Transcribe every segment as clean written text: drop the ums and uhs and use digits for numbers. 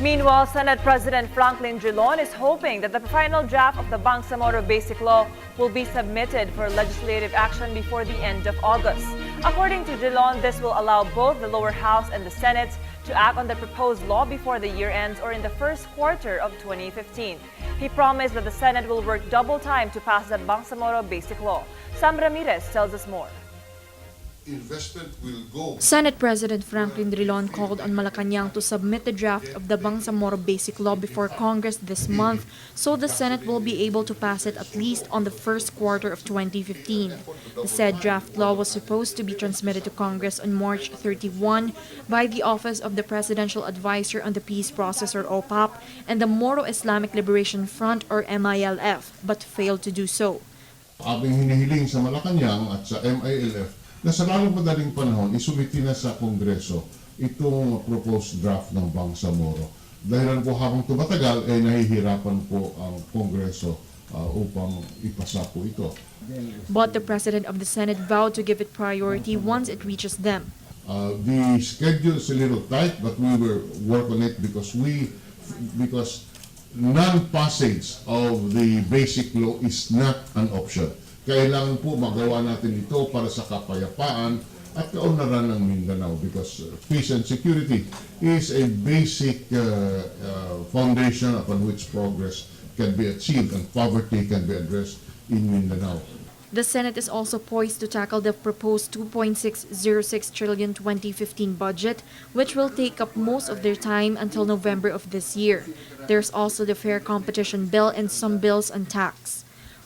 Meanwhile, Senate President Franklin Drilon is hoping that the final draft of the Bangsamoro Basic Law will be submitted for legislative action before the end of August. According to Drilon, this will allow both the lower house and the Senate to act on the proposed law before the year ends or in the first quarter of 2015. He promised that the Senate will work double time to pass the Bangsamoro Basic Law. Sam Ramirez tells us more. Investment will go. Senate President Franklin Drilon called on Malacanang to submit the draft of the Bangsamoro Basic Law before Congress this month so the Senate will be able to pass it at least on the first quarter of 2015. The said draft law was supposed to be transmitted to Congress on March 31 by the Office of the Presidential Advisor on the Peace Process or OPAP and the Moro Islamic Liberation Front or MILF but failed to do so. Aming hinihiling sa Malacanang at sa MILF na sa lalong madaling panahon, isumiti na sa Kongreso itong proposed draft ng Bangsamoro. Dahil po habang tumatagal, nahihirapan po ang Kongreso upang ipasa po ito. But the President of the Senate vowed to give it priority once it reaches them. The schedule is a little tight, but we will work on it because non-passage of the basic law is not an option. Kailangan po magawa natin ito para sa kapayapaan at kaunlaran ng Mindanao because peace and security is a basic foundation upon which progress can be achieved and poverty can be addressed in Mindanao. The Senate is also poised to tackle the proposed 2.606 trillion 2015 budget, which will take up most of their time until November of this year. There's also the Fair Competition Bill and some bills on tax.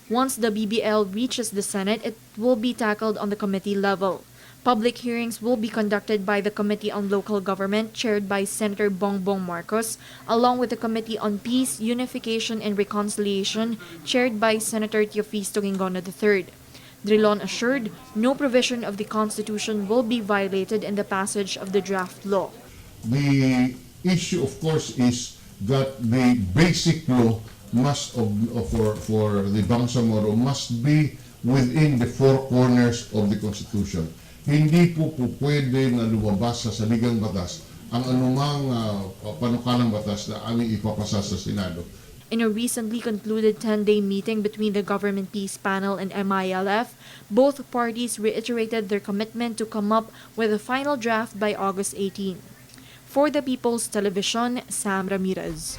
Once the BBL reaches the Senate, it will be tackled on the committee level. Public hearings will be conducted by the Committee on Local Government, chaired by Senator Bongbong Marcos, along with the Committee on Peace, Unification, and Reconciliation, chaired by Senator Teofisto Gingono III. Drilon assured no provision of the Constitution will be violated in the passage of the draft law. The issue, of course, is that the basic law must for the Bangsamoro must be within the four corners of the Constitution. Hindi po pwede na lumabas sa saligang batas ang anumang panukalang batas na aming ipapasa sa Senado. In a recently concluded 10-day meeting between the Government Peace Panel and MILF, both parties reiterated their commitment to come up with a final draft by August 18. For the People's Television, Sam Ramirez.